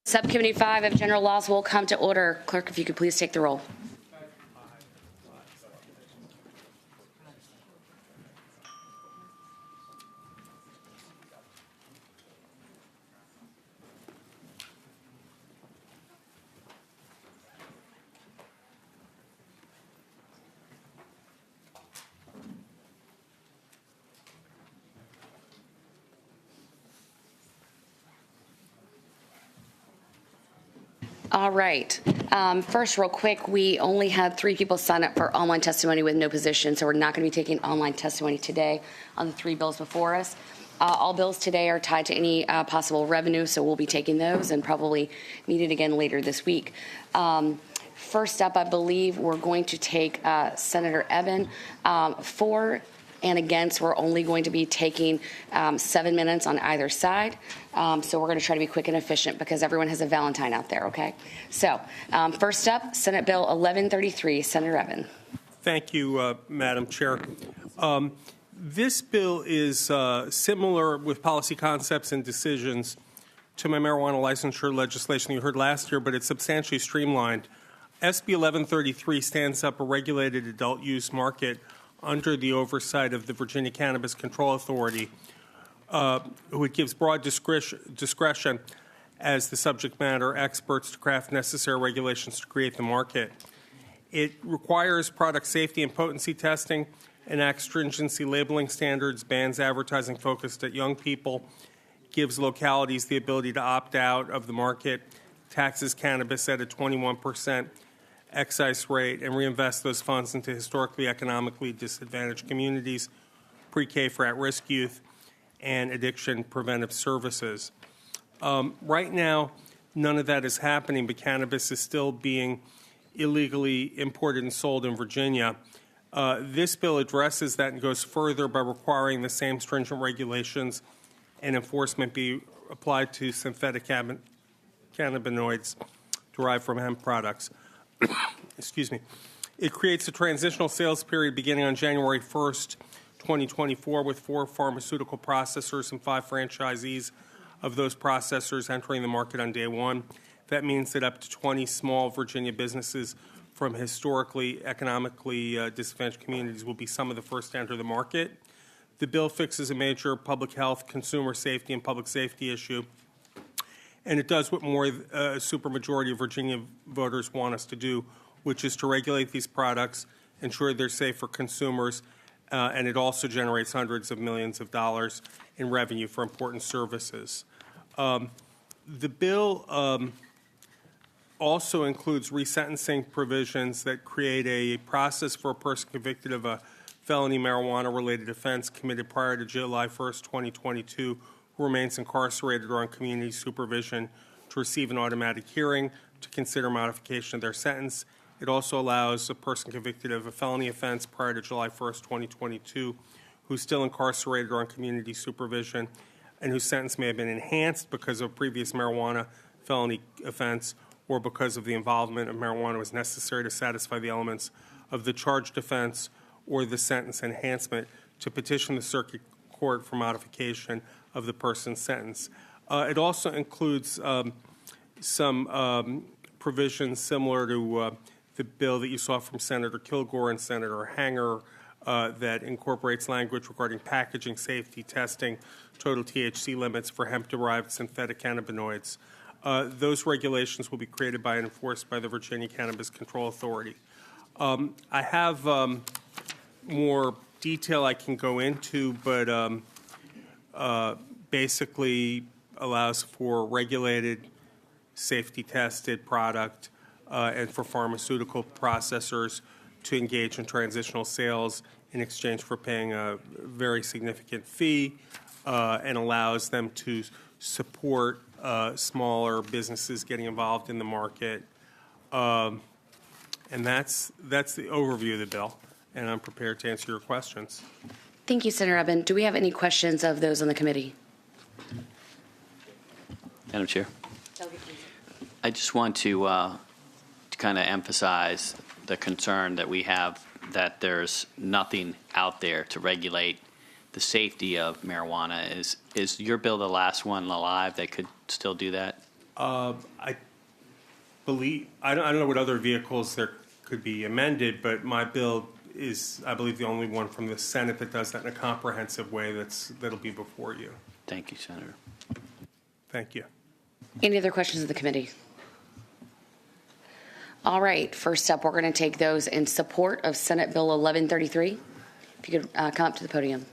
Subcommittee 5 of General Laws will come to order. Clerk, if you could please take the roll. All right. First, real quick, we only had 3 people sign up for online testimony with no position, so we're not going to be taking online testimony today on the 3 bills before us. All bills today are tied to any possible revenue, so we'll be taking those and probably meet it again later this week. First up, I believe we're going to take Senator Eben. For and against, we're only going to be taking 7 minutes on either side. So we're going to try to be quick and efficient because everyone has a Valentine out there, okay? So first up, Senate Bill 1133, Senator Eben. Thank you, Madam Chair. This bill is similar with policy concepts and decisions to my marijuana licensure legislation you heard last year, but it's substantially streamlined. SB 1133 stands up a regulated adult use market under the oversight of the Virginia Cannabis Control Authority, who it gives broad discretion as the subject matter experts to craft necessary regulations to create the market. It requires product safety and potency testing, enacts stringency labeling standards, bans advertising focused at young people, gives localities the ability to opt out of the market, taxes cannabis at a 21% excise rate, and reinvest those funds into historically economically disadvantaged communities, pre-K for at-risk youth, and addiction preventive services. Right now, none of that is happening, but cannabis is still being illegally imported and sold in Virginia. This bill addresses that and goes further by requiring the same stringent regulations and enforcement be applied to synthetic cannabinoids derived from hemp products. Excuse me. It creates a transitional sales period beginning on January 1st, 2024, with 4 pharmaceutical processors and 5 franchisees of those processors entering the market on day 1. That means that up to 20 small Virginia businesses from historically economically disadvantaged communities will be some of the first to enter the market. The bill fixes a major public health, consumer safety, and public safety issue. And it does what more a supermajority of Virginia voters want us to do, which is to regulate these products, ensure they're safe for consumers, and it also generates hundreds of millions of dollars in revenue for important services. The bill also includes resentencing provisions that create a process for a person convicted of a felony marijuana-related offense committed prior to July 1st, 2022, who remains incarcerated or on community supervision to receive an automatic hearing to consider modification of their sentence. It also allows a person convicted of a felony offense prior to July 1st, 2022, who's still incarcerated or on community supervision and whose sentence may have been enhanced because of a previous marijuana felony offense or because of the involvement of marijuana was necessary to satisfy the elements of the charged offense or the sentence enhancement, to petition the circuit court for modification of the person's sentence. It also includes some provisions similar to the bill that you saw from Senator Kilgore and Senator Hanger that incorporates language regarding packaging, safety, testing, total THC limits for hemp-derived synthetic cannabinoids. Those regulations will be created by and enforced by the Virginia Cannabis Control Authority. I have more detail I can go into, but basically allows for regulated, safety-tested product and for pharmaceutical processors to engage in transitional sales in exchange for paying a very significant fee, and allows them to support smaller businesses getting involved in the market. And that's the overview of the bill, and I'm prepared to answer your questions. Thank you, Senator Eben. Do we have any questions of those on the committee? Madam Chair, I just want to kind of emphasize the concern that we have that there's nothing out there to regulate the safety of marijuana. Is your bill the last one alive that could still do that? I believe, I don't know what other vehicles there could be amended, but my bill is, I believe, the only one from the Senate that does that in a comprehensive way that'll be before you. Thank you, Senator. Thank you. Any other questions of the committee? All right, first up, we're going to take those in support of Senate Bill 1133. If you could come up to the podium.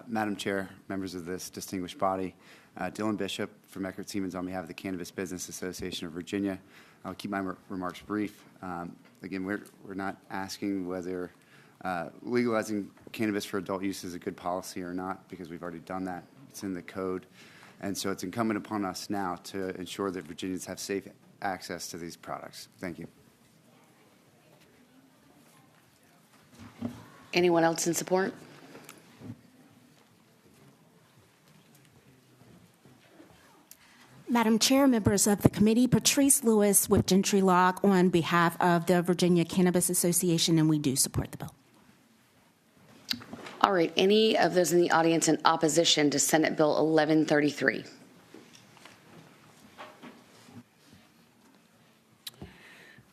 Madam Chair, members of this distinguished body, Dylan Bishop from Eckert Siemens on behalf of the Cannabis Business Association of Virginia. I'll keep my remarks brief. Again, we're not asking whether legalizing cannabis for adult use is a good policy or not, because we've already done that. It's in the code. And so it's incumbent upon us now to ensure that Virginians have safe access to these products. Thank you. Anyone else in support? Madam Chair, members of the committee, Patrice Lewis with Gentry Law on behalf of the Virginia Cannabis Association, and we do support the bill. All right, any of those in the audience in opposition to Senate Bill 1133?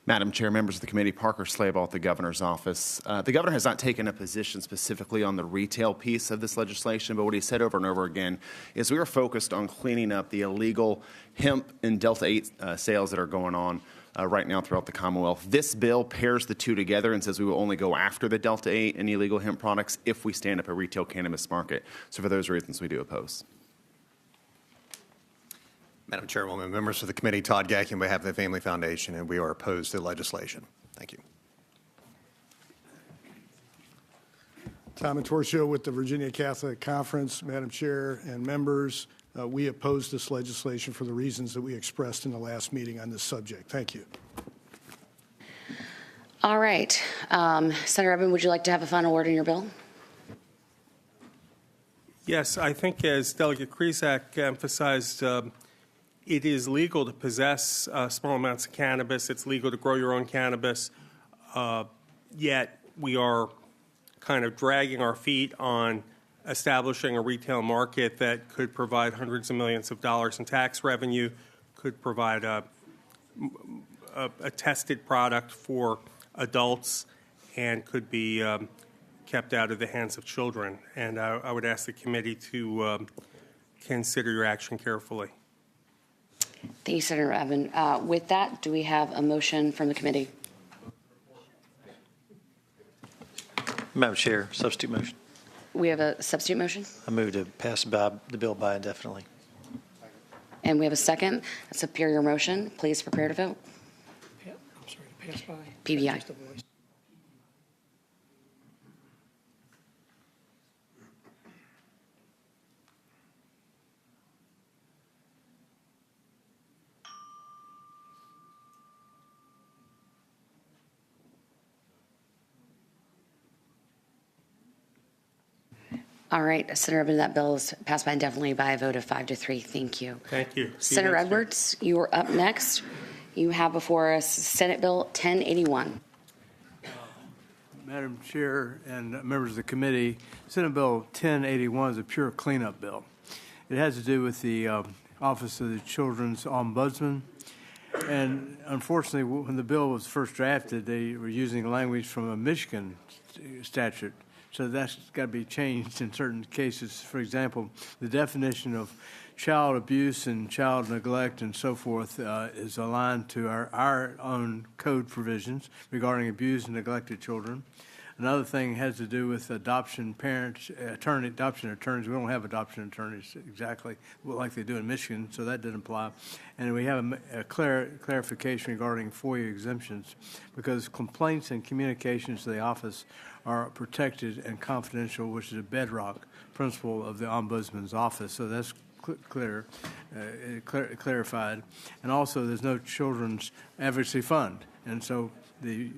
Madam Chair, members of the committee, Parker Slabaugh at the governor's office. The governor has not taken a position specifically on the retail piece of this legislation, but what he said over and over again is we are focused on cleaning up the illegal hemp and Delta 8 sales that are going on right now throughout the Commonwealth. This bill pairs the two together and says we will only go after the Delta 8 and illegal hemp products if we stand up a retail cannabis market. So for those reasons, we do oppose. Madam Chairwoman, members of the committee, Todd Gacky on behalf of the Family Foundation, and we are opposed to the legislation. Thank you. Tom Antorcio with the Virginia Catholic Conference. Madam Chair and members, we oppose this legislation for the reasons that we expressed in the last meeting on this subject. Thank you. All right. Senator Evans, would you like to have a final word on your bill? Yes, I think as Delegate Krisak emphasized, it is legal to possess small amounts of cannabis. It's legal to grow your own cannabis. Yet we are kind of dragging our feet on establishing a retail market that could provide hundreds of millions of dollars in tax revenue, could provide a tested product for adults, and could be kept out of the hands of children. And I would ask the committee to consider your action carefully. Thank you, Senator Evans. With that, do we have a motion from the committee? Madam Chair, substitute motion. We have a substitute motion, I move to pass the bill by indefinitely. and we have a second. A superior motion. Please prepare to vote. I'm sorry, to pass by. PBI. Just a voice. All right, Senator Evans, that bill is passed by indefinitely by a vote of 5-3. Thank you. Thank you. Senator Edwards, you are up next. You have before us Senate Bill 1081. Madam Chair and members of the committee, Senate Bill 1081 is a pure cleanup bill. It has to do with the Office of the Children's Ombudsman. And unfortunately, when the bill was first drafted, they were using language from a Michigan statute. So that's got to be changed in certain cases. For example, the definition of child abuse and child neglect and so forth is aligned to our own code provisions regarding abused and neglected children. Another thing has to do with adoption parents, adoption attorneys. We don't have adoption attorneys exactly like they do in Michigan, so that didn't apply. And we have a clarification regarding FOIA exemptions because complaints and communications to the office are protected and confidential, which is a bedrock principle of the Ombudsman's office. So that's clarified. And also, there's no children's advocacy fund, and so the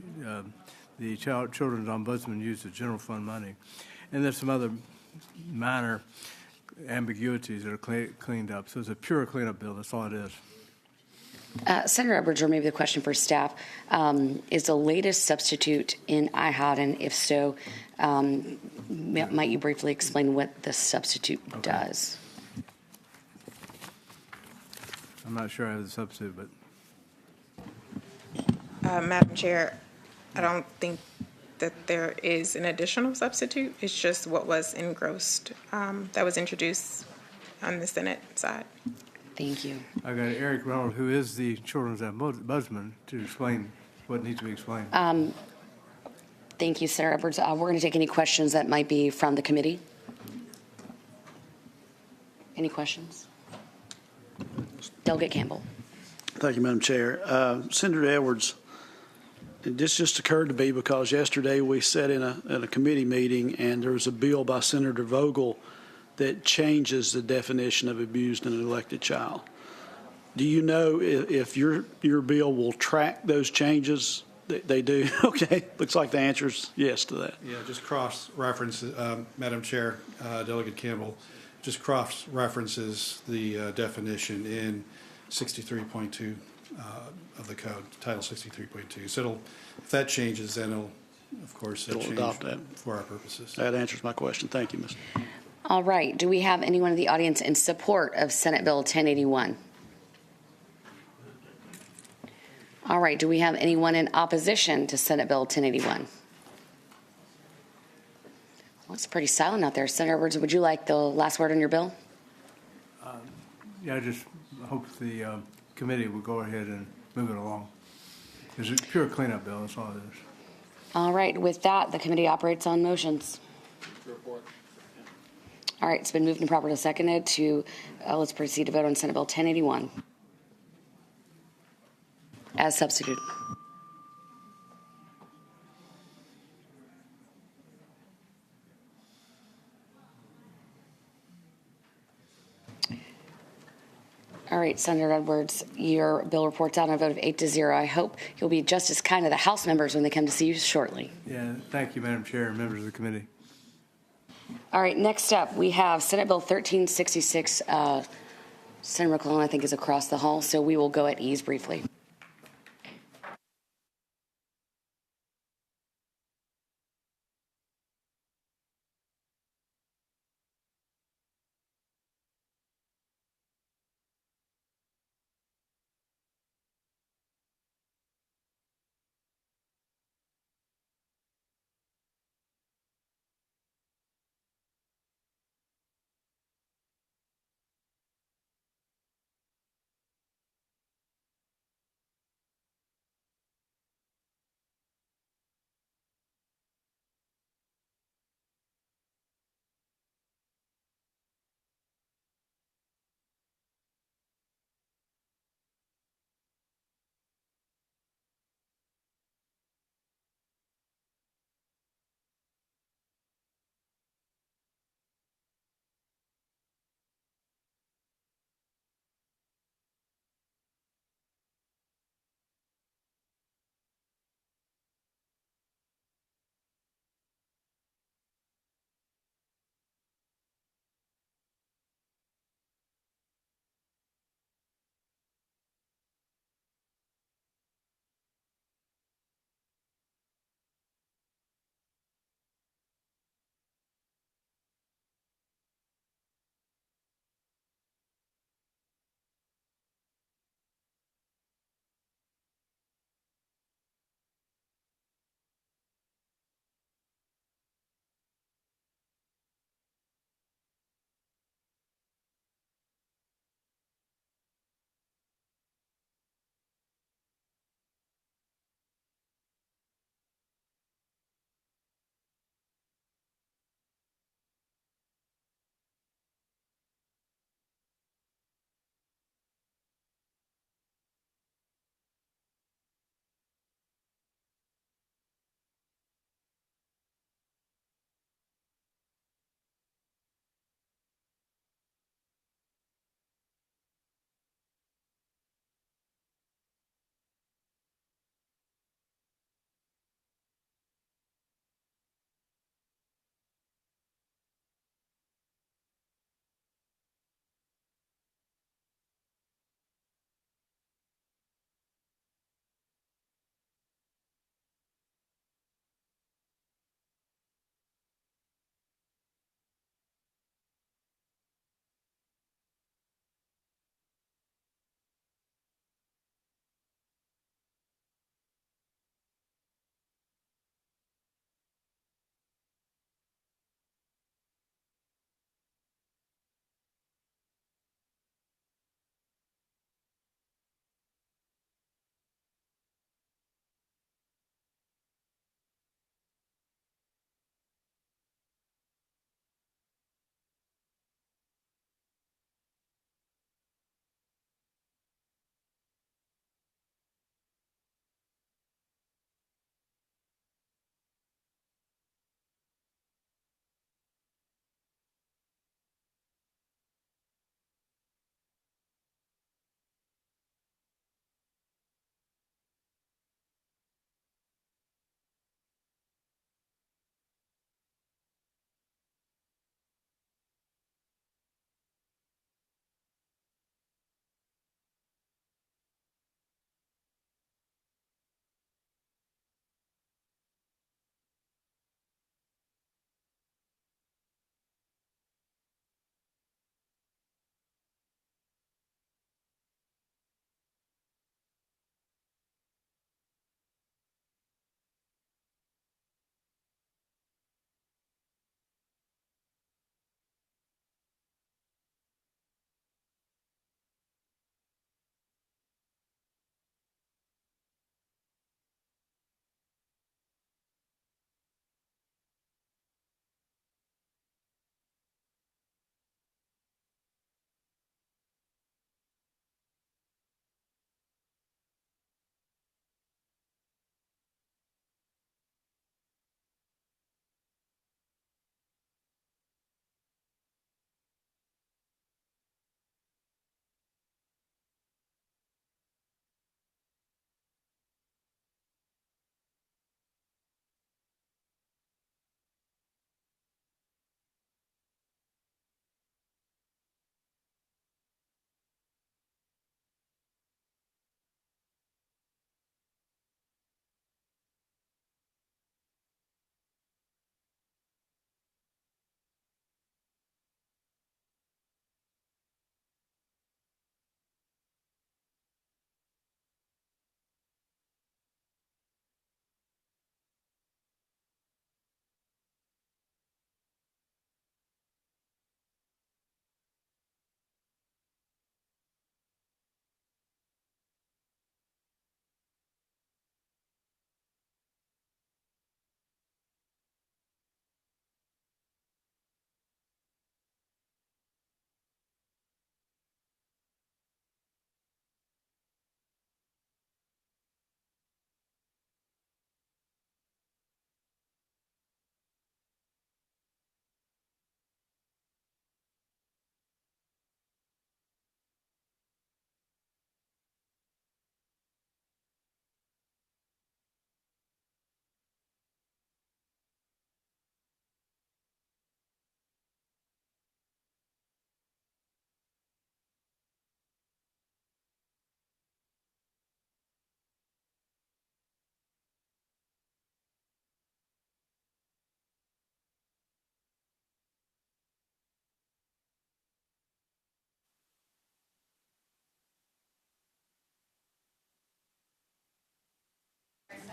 Children's Ombudsman used the general fund money. And there's some other minor ambiguities that are cleaned up. So it's a pure cleanup bill. That's all it is. Senator Edwards, or maybe the question for staff, is the latest substitute in IHOD, and if so, might you briefly explain what the substitute does? I'm not sure I have the substitute, but Madam Chair, I don't think that there is an additional substitute. It's just what was engrossed, that was introduced on the Senate side. Thank you. I got Eric Reynolds, who is the children's ombudsman, to explain what needs to be explained. Thank you, Senator Edwards. We're going to take any questions that might be from the committee. Any questions? Delegate Campbell. Thank you, Madam Chair. Senator Edwards, this just occurred to me because yesterday we sat in a committee meeting and there was a bill by Senator Vogel that changes the definition of abused and neglected child. Do you know if your bill will track those changes? They do? Okay. Looks like the answer is yes to that. Yeah, just cross-reference, Madam Chair, Delegate Campbell, just cross-references the definition in 63.2 of the code, Title 63.2. So if that changes, then it'll, of course, It'll change adopt that. for our purposes. That answers my question. Thank you, Mr. All right. Do we have anyone in the audience in support of Senate Bill 1081? All right. Do we have anyone in opposition to Senate Bill 1081? Well, it's pretty silent out there. Senator Edwards, would you like the last word on your bill? Yeah, I just hope the committee will go ahead and move it along. It's a pure cleanup bill, that's all it is. All right. With that, the committee operates on motions. All right. It's been moved and properly seconded to, let's proceed to vote on Senate Bill 1081 as substituted. All right, Senator Edwards, your bill reports out on a vote of 8-0. I hope you'll be just as kind to the House members when they come to see you shortly. Yeah, thank you, Madam Chair and members of the committee. All right, next up, we have Senate Bill 1366. Senator McClellan, I think, is across the hall, so we will go at ease briefly.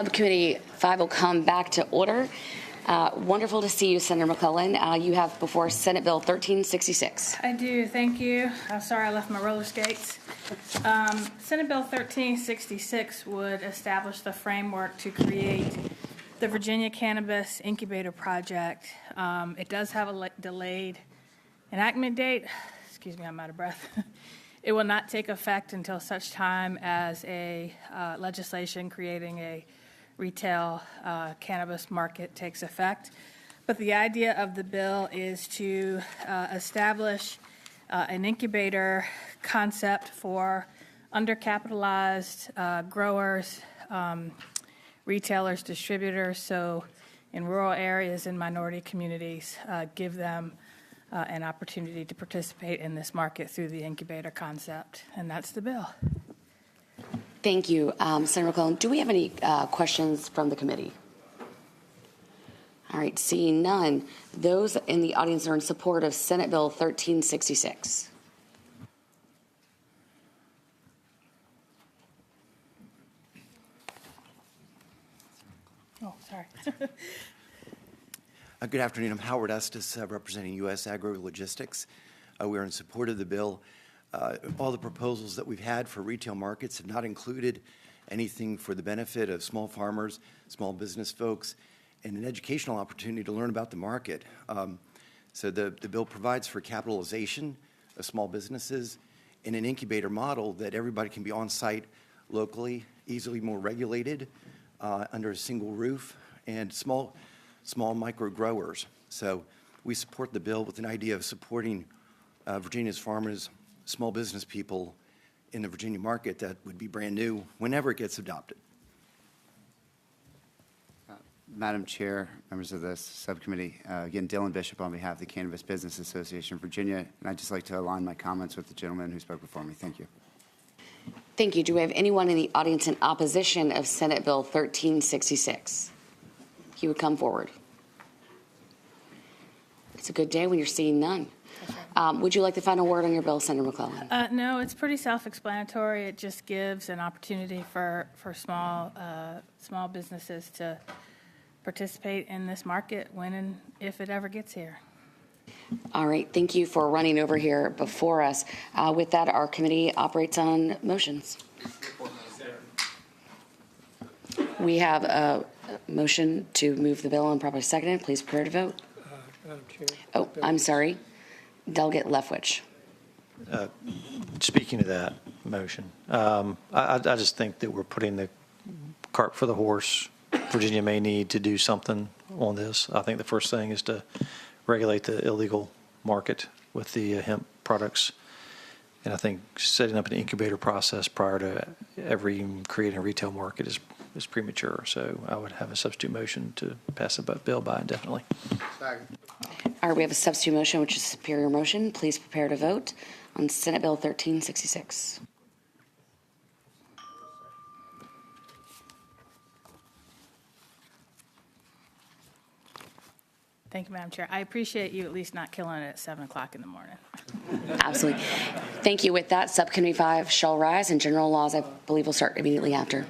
Subcommittee 5 will come back to order. Wonderful to see you, Senator McClellan. You have before Senate Bill 1366. I do. Thank you. Sorry I left my roller skates. Senate Bill 1366 would establish the framework to create the Virginia Cannabis Incubator Project. It does have a delayed enactment date. Excuse me, I'm out of breath. It will not take effect until such time as a legislation creating a retail cannabis market takes effect. But the idea of the bill is to establish an incubator concept for undercapitalized growers, retailers, distributors, so in rural areas and minority communities, give them an opportunity to participate in this market through the incubator concept. And that's the bill. Thank you, Senator McClellan. Do we have any questions from the committee? All right, seeing none, those in the audience are in support of Senate Bill 1366. Oh, sorry. Good afternoon. I'm Howard Estes, representing U.S. Agro Logistics. We are in support of the bill. All the proposals that we've had for retail markets have not included anything for the benefit of small farmers, small business folks, and an educational opportunity to learn about the market. So the bill provides for capitalization of small businesses in an incubator model that everybody can be on site locally, easily more regulated, under a single roof, and small micro growers. So we support the bill with an idea of supporting Virginia's farmers, small business people in the Virginia market that would be brand new whenever it gets adopted. Madam Chair, members of this subcommittee, again, Dylan Bishop on behalf of the Cannabis Business Association of Virginia, and I'd just like to align my comments with the gentleman who spoke before me. Thank you. Thank you. Do we have anyone in the audience in opposition of Senate Bill 1366? He would come forward. It's a good day when you're seeing none. Would you like the final word on your bill, Senator McClellan? No, it's pretty self-explanatory. It just gives an opportunity for small businesses to participate in this market when and if it ever gets here. All right. Thank you for running over here before us. With that, our committee operates on motions. We have a motion to move the bill and properly seconded. Please prepare to vote. Madam Chair. Oh, I'm sorry. Delegate Leftwich. Speaking of that motion, I just think that we're putting the cart for the horse. Virginia may need to do something on this. I think the first thing is to regulate the illegal market with the hemp products. And I think setting up an incubator process prior to creating a retail market is premature. So I would have a substitute motion to pass the bill by indefinitely. Second. All right, we have a substitute motion, which is a superior motion. Please prepare to vote on Senate Bill 1366. Thank you, Madam Chair. I appreciate you at least not killing it at 7 o'clock in the morning. Absolutely. Thank you. With that, Subcommittee 5 shall rise, and general laws, I believe, will start immediately after.